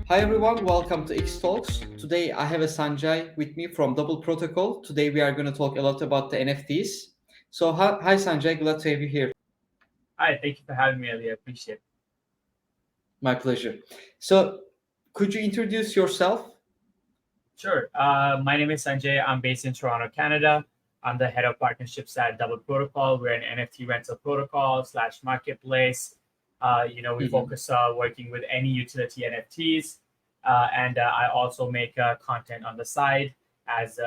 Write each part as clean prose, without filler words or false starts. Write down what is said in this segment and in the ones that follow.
Hi everyone, welcome to X Talks. Today I have a Sanjay with me from Double Protocol. Today we are going to talk a lot about the NFTs. So hi Sanjay, glad to have you here. Hi, thank you for having me, Ali. I appreciate it. My pleasure. So could you introduce yourself? Sure. My name is Sanjay. I'm based in Toronto, Canada. I'm the head of partnerships at Double Protocol. We're an NFT rental protocol slash marketplace. We Mhm. focus working with any utility NFTs, and I also make content on the side as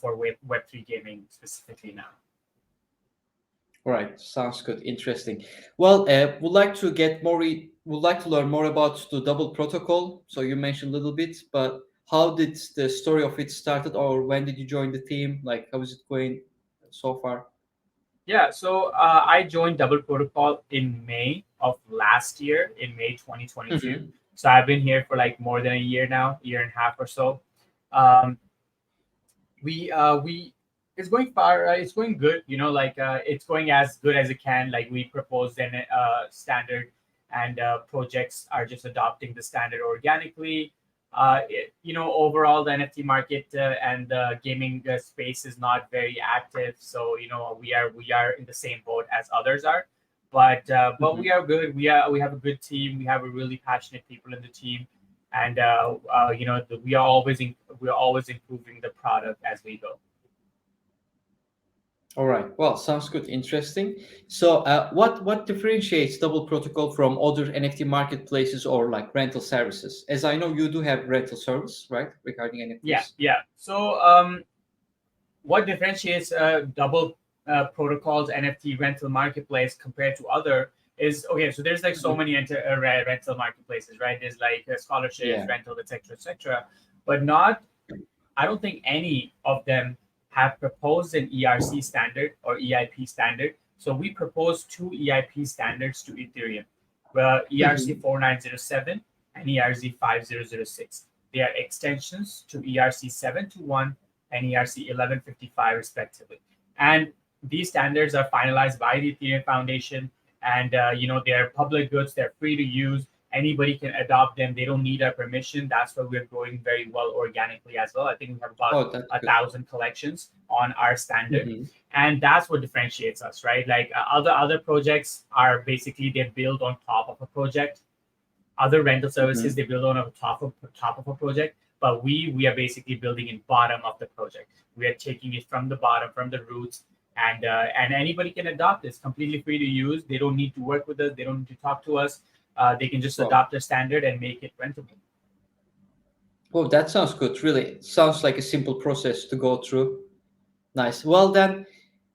for Web3 gaming specifically now. All right, sounds good, interesting. Well, would like to learn more about the Double Protocol. So you mentioned a little bit, but how did the story of it started, or when did you join the team? Like, how is it going so far? Yeah, so I joined Double Protocol in May of last year, in May 2022. Mhm. So I've been here for like more than a year now, year and a half or so. Um, we it's going far. It's going good. It's going as good as it can. Like we proposed an standard, and projects are just adopting the standard organically. Overall, the NFT market and the gaming space is not very active. So we are in the same boat as others are. But we Mhm. are good. We have a good team. We have a really passionate people in the team, and we are always improving the product as we go. All right. Well, sounds good. Interesting. So, what differentiates Double Protocol from other NFT marketplaces or like rental services? As I know, you do have rental service, right, regarding Yeah, NFTs. yeah. So what differentiates Double Protocol's NFT rental marketplace compared to other is okay. So there's like so Mhm. many rental marketplaces, right? There's like scholarships, Yeah. rental, etc., etc. But not, I don't think any of them have proposed an ERC standard or EIP standard. So we proposed two EIP standards to Ethereum, well, ERC Mhm. 4907 and ERC 5006. They are extensions to ERC 721 and ERC 1155, respectively. And these standards are finalized by the Ethereum Foundation, and they're public goods. They're free to use. Anybody can adopt them. They don't need our permission. That's why we're growing very well organically as well. I think we have about Oh, that's a good. thousand collections on our standard, Mhm. and that's what differentiates us, right? Like other projects are basically they build on top of a project. Other rental services Mhm. they build on top of a project, but we are basically building in bottom of the project. We are taking it from the bottom, from the roots, and anybody can adopt this. Completely free to use. They don't need to work with us. They don't need to talk to us. They can just Well, adopt a standard and make it rentable. well, that sounds good. Really, sounds like a simple process to go through. Nice. Well, then,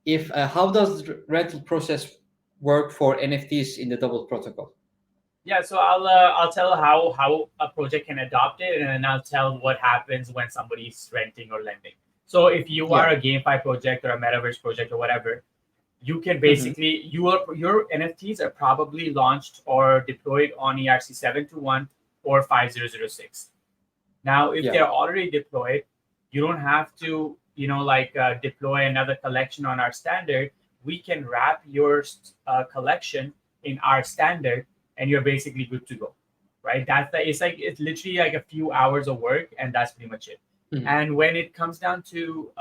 if how does the rental process work for NFTs in the Double Protocol? Yeah, so I'll tell how a project can adopt it, and then I'll tell what happens when somebody's renting or lending. So if you are Yeah. a GameFi project or a Metaverse project or whatever, you can Mhm. basically your NFTs are probably launched or deployed on ERC 721 or 5006. Now, if Yeah. they're already deployed, you don't have to, deploy another collection on our standard. We can wrap your collection in our standard, and you're basically good to go, right? It's literally like a few hours of work, and that's pretty much it. Mhm. And when it comes down to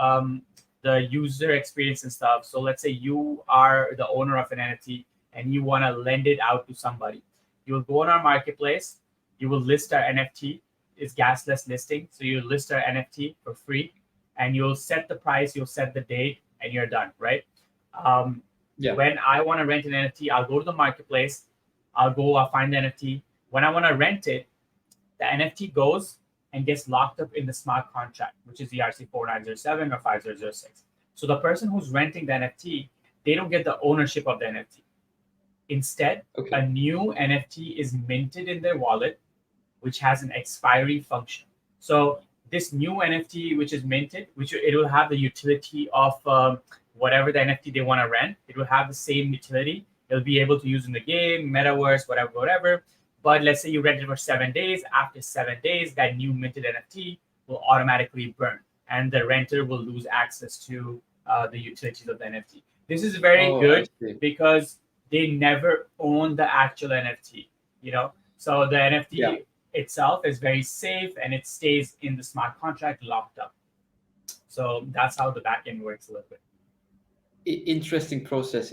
the user experience and stuff, so let's say you are the owner of an NFT and you want to lend it out to somebody, you will go on our marketplace, you will list our NFT, is gasless listing. So you list our NFT for free, and you'll set the price, you'll set the date, and you're done, right? Um, Yeah. when I want to rent an NFT, I'll go to the marketplace, I'll find the NFT. When I want to rent it, the NFT goes and gets locked up in the smart contract, which is ERC 4907 or 5006. So the person who's renting the NFT, they don't get the ownership of the NFT. Instead, a Okay. new NFT is minted in their wallet, which has an expiry function. So this new NFT, which is minted, which it will have the utility of whatever the NFT they want to rent. It will have the same utility. It'll be able to use in the game, metaverse, whatever, whatever. But let's say you rent it for 7 days. After 7 days, that new minted NFT will automatically burn, and the renter will lose access to the utilities of the NFT. This is very Oh, I good see. because they never own the actual NFT. So the Yeah. NFT itself is very safe and it stays in the smart contract locked up. So that's how the backend works a little bit. Interesting process,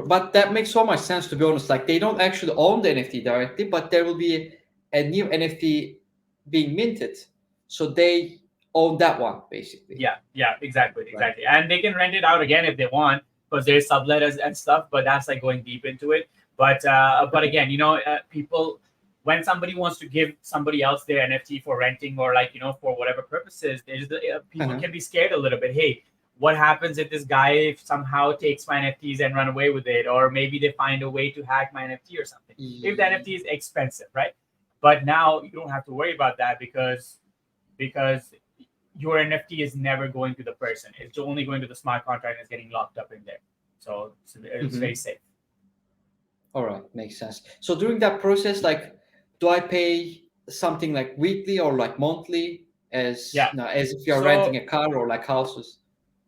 but that makes so much sense, to be honest. Like, they don't actually own the NFT directly, but there will be a new NFT being minted, so they own that one basically. Yeah, exactly, Right. exactly. And they can rent it out again if they want, because there's subletters and stuff. But that's like going deep into it. But again, people, when somebody wants to give somebody else their NFT for renting or like for whatever purposes, there's people Uh-huh. can be scared a little bit. Hey, what happens if this guy somehow takes my NFTs and run away with it, or maybe they find a way to hack my NFT or something? If the NFT is expensive, right? But now you don't have to worry about that because your NFT is never going to the person. It's only going to the smart contract and it's getting locked up in there. So it's very Mhm. safe. All right, makes sense. So during that process, like, do I pay something like weekly or like monthly, as Yeah. no, as if you're renting So a car or like houses?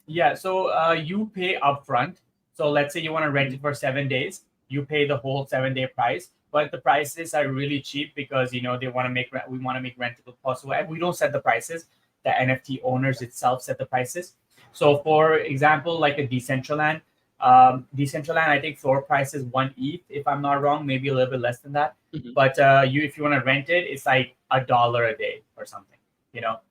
you pay upfront. So let's say you want to rent Mhm. it for 7 days, you pay the whole 7 day price. But the prices are really cheap because they want to we want to make rentable possible, and we don't set the prices. The NFT owners itself set the prices. So for example, like a Decentraland, I think floor price is 1 ETH, if I'm not wrong, maybe a little bit less than that. Mhm. But you if you want to rent it, it's like $1 a day or something.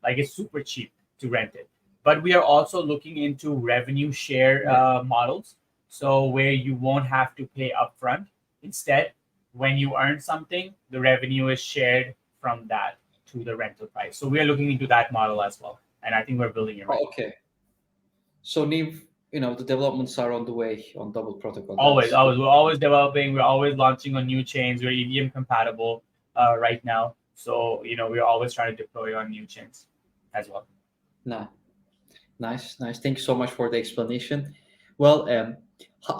Like it's super cheap to rent it. But we are also looking into revenue share Right. models, so where you won't have to pay upfront. Instead, when you earn something, the revenue is shared from that to the rental price. So we are looking into that model as well, and I think we're building it right Oh, now. okay. So new, the developments are on the way on double protocol. Always, That's good. always, we're always developing. We're always launching on new chains. We're EVM compatible right now, so we're always trying to deploy on new chains as well. Nah, nice, nice. Thank you so much for the explanation. Well,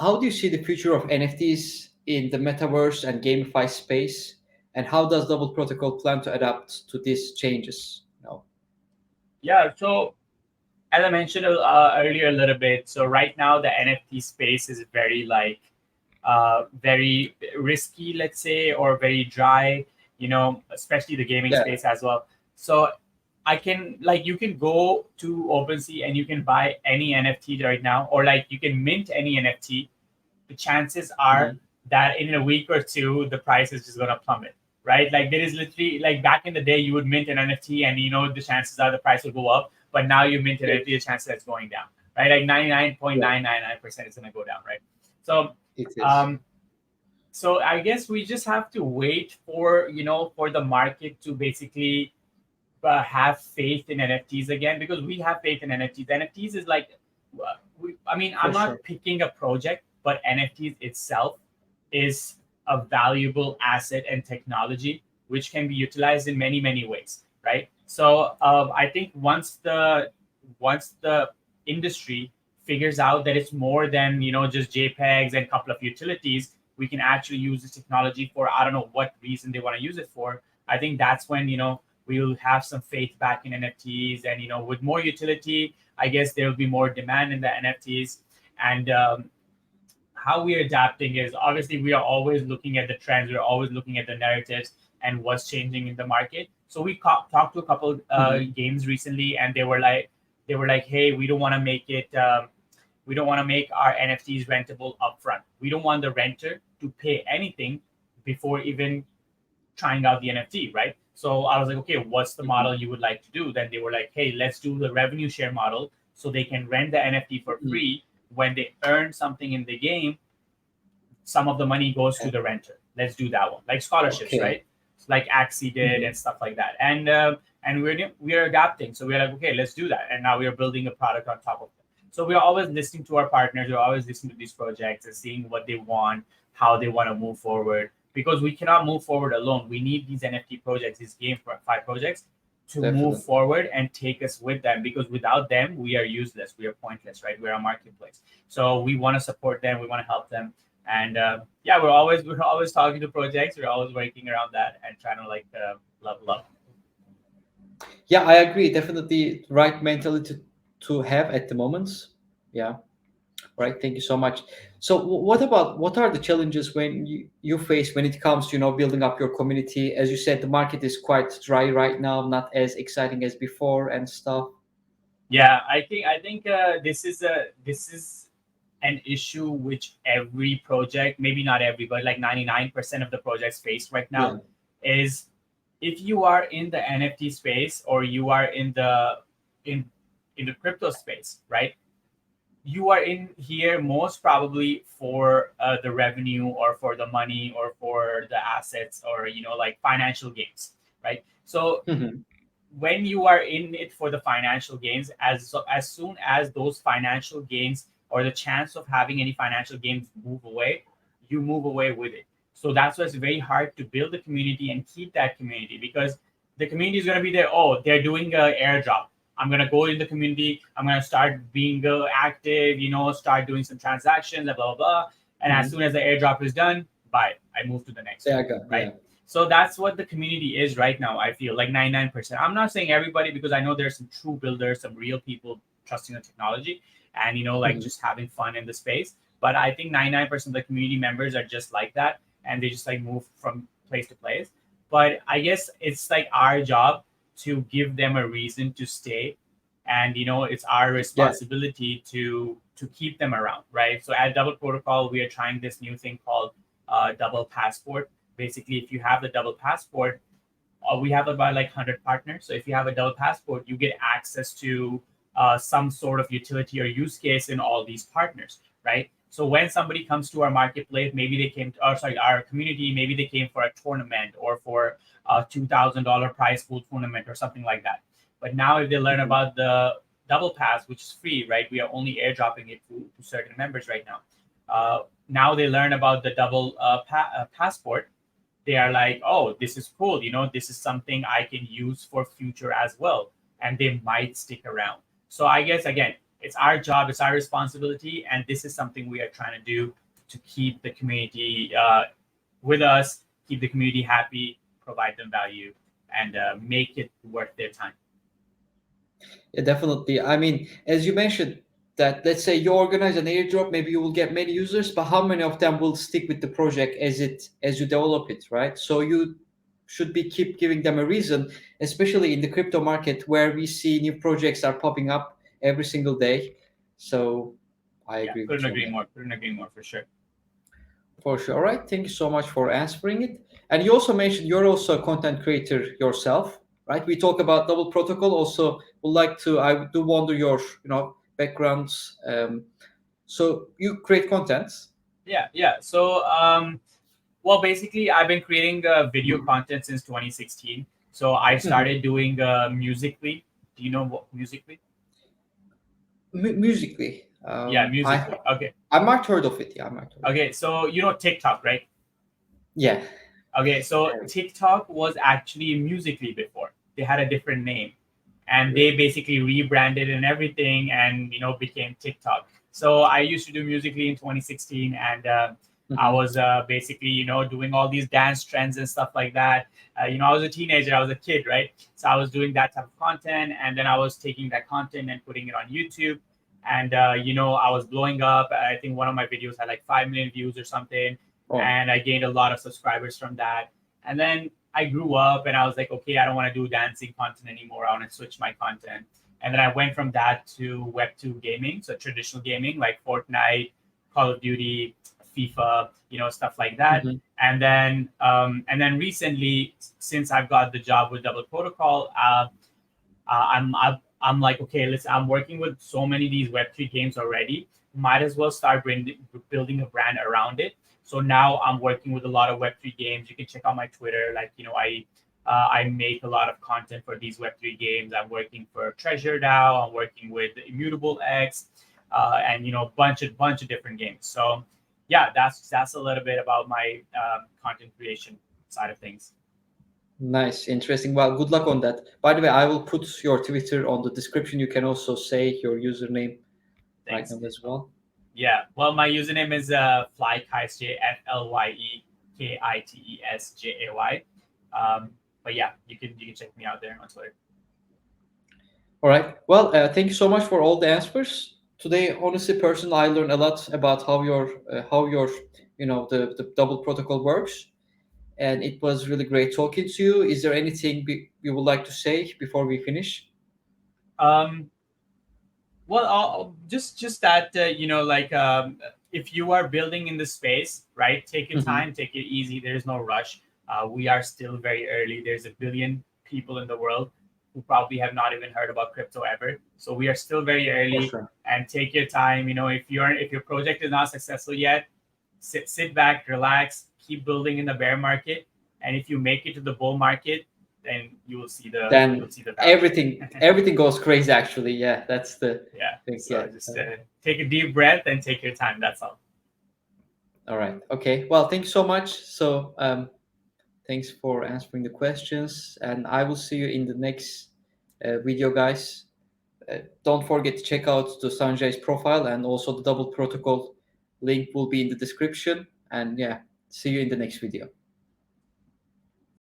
how do you see the future of NFTs in the metaverse and GameFi space? And how does double protocol plan to adapt to these changes? Yeah. So as I mentioned earlier a little bit, so right now the NFT space is very like very risky, let's say, or very dry, especially the gaming Yeah. space as well. So you can go to OpenSea and you can buy any NFT right now, or like you can mint any NFT. The chances are Mhm. that in a week or two, the price is just going to plummet, right? Like there is literally, like back in the day, you would mint an NFT and the chances are the price will go up, but now you mint an Yes. NFT, the chances that's going down, right? Like Yeah, 99.999% is going to go down, right? So, it is. um, so I guess we just have to wait for the market to basically have faith in NFTs again, because we have faith in NFTs. NFTs is like, I mean, I'm For not sure. picking a project, but NFTs itself is a valuable asset and technology which can be utilized in many many ways, right? So I think once the industry figures out that it's more than just JPEGs and a couple of utilities, we can actually use this technology for I don't know what reason they want to use it for. I think that's when we'll have some faith back in NFTs, and with more utility, I guess there will be more demand in the NFTs. And how we're adapting is obviously we are always looking at the trends, we're always looking at the narratives and what's changing in the market. So we talked to a couple Mhm. games recently, and they were like, hey, we don't want to make our NFTs rentable upfront. We don't want the renter to pay anything before even trying out the NFT, right? So I was like, okay, what's the Mhm. model you would like to do? Then they were like, hey, let's do the revenue share model, so they can rent the NFT for Mhm. free. When they earn something in the game, some of the money goes to Okay. the renter. Let's do that one, like scholarships, Okay. right? Like Axie did Mhm. and stuff like that. And we're adapting. So we're like, okay, let's do that. And now we are building a product on top of it. So we're always listening to our partners. We're always listening to these projects and seeing what they want, how they want to move forward. Because we cannot move forward alone. We need these NFT projects, these GameFi projects, to move Definitely. forward and take us with them. Because without them, we are useless. We are pointless, right? We're a marketplace. So we want to support them. We want to help them, and yeah, we're always talking to projects. We're always working around that and trying to like level up. Yeah, I agree. Definitely right mentality to have at the moment. Yeah. All right, thank you so much. So, what are the challenges when you face when it comes to building up your community? As you said, the market is quite dry right now, not as exciting as before and stuff. Yeah, I think this is an issue which every project, maybe not every, but like 99% of the projects face right now Yeah. is if you are in the NFT space or you are in in the crypto space, right? You are in here most probably for the revenue or for the money or for the assets or like financial gains, right? So Hmm. when you are in it for the financial gains, as soon as those financial gains or the chance of having any financial gains move away, you move away with it. So that's why it's very hard to build a community and keep that community, because the community is going to be there. Oh, they're doing a airdrop. I'm going to go in the community. I'm going to start being active, start doing some transactions, blah blah blah. And as Hmm. soon as the airdrop is done, bye, I move to the next There one, I go. right? Yeah. So that's what the community is right now. I feel like 99%. I'm not saying everybody, because I know there's some true builders, some real people trusting the technology and, like Hmm. just having fun in the space. But I think 99% of the community members are just like that. And they just like move from place to place. But I guess it's like our job to give them a reason to stay. And, it's our Yeah. responsibility to keep them around, right? So at Double Protocol, we are trying this new thing called Double Passport. Basically, if you have the double passport, we have about like 100 partners. So if you have a double passport, you get access to some sort of utility or use case in all these partners, right? So when somebody comes to our marketplace, maybe they came to, or sorry, our community, maybe they came for a tournament or for a $2,000 prize pool tournament or something like that. But now if they learn Hmm. about the double pass, which is free, right? We are only airdropping it to certain members right now. Now they learn about the double passport. They are like, oh, this is cool, this is something I can use for future as well, and they might stick around. So I guess again, it's our job, it's our responsibility, and this is something we are trying to do to keep the community with us, keep the community happy, provide them value, and make it worth their time. Yeah, definitely. I mean, as you mentioned, that let's say you organize an airdrop, maybe you will get many users, but how many of them will stick with the project as you develop it, right? So you should be keep giving them a reason, especially in the crypto market where we see new projects are popping up every single day. So I Yeah, agree with couldn't you on agree that. more, couldn't agree more, for sure. For sure. All right. Thank you so much for answering it. And you also mentioned you're also a content creator yourself, right? We talk about double protocol. Also, would like to. I do wonder your, backgrounds. So you create content. Yeah. So well, basically, I've been creating video Mhm. content since 2016. So I Mhm. started doing Musically. Do you know what Musically? Musically, Yeah, I Musically. Okay. I might heard of it. Yeah, I might heard of it. Okay. So you know TikTok, right? Yeah. Okay. So TikTok was actually Musically before. They had a different name, and they basically rebranded and everything, and became TikTok. So I used to do Musically in 2016, and I Mhm. was basically doing all these dance trends and stuff like that. I was a teenager, I was a kid, right? So I was doing that type of content, and then I was taking that content and putting it on YouTube, and I was blowing up. I think one of my videos had like 5 million views or something, Oh. and I gained a lot of subscribers from that. And then I grew up and I was like, okay, I don't want to do dancing content anymore. I want to switch my content. And then I went from that to Web2 gaming, so traditional gaming like Fortnite, Call of Duty, FIFA, stuff like that. Mhm. And then recently, since I've got the job with Double Protocol, I'm like, okay, listen, I'm working with so many of these Web3 games already. Might as well start building a brand around it. So now I'm working with a lot of Web3 games. You can check out my Twitter. Like, I make a lot of content for these Web3 games. I'm working for Treasure DAO. I'm working with Immutable X, and bunch of different games. So yeah, that's a little bit about my content creation side of things. Nice, interesting. Well, good luck on that. By the way, I will put your Twitter on the description. You can also say your username right Thanks. now as well. Yeah, well, my username is FlyKaisjay, FLYEKITESJAY. But yeah, you can check me out there on Twitter. All right. Well, thank you so much for all the answers. today, honestly, personally, I learned a lot about how your the double protocol works, and it was really great talking to you. Is there anything you would like to say before we finish? Um, Well, just that like if you are building in the space, right? Take your Hmm. time, take it easy. There's no rush. We are still very early. There's a billion people in the world who probably have not even heard about crypto ever. So we are still very For early. sure. And take your time. If your project is not successful yet, sit back, relax, keep building in the bear market. And if you make it to the bull market, then you'll Then see the value. everything goes crazy. Actually, yeah, that's the Yeah. thing. So Yeah. just take a deep breath and take your time. That's all. All right. Okay. Well, thank you so much. So, thanks for answering the questions, and I will see you in the next video, guys. Don't forget to check out the Sanjay's profile, and also the double protocol link will be in the description. And yeah, see you in the next video.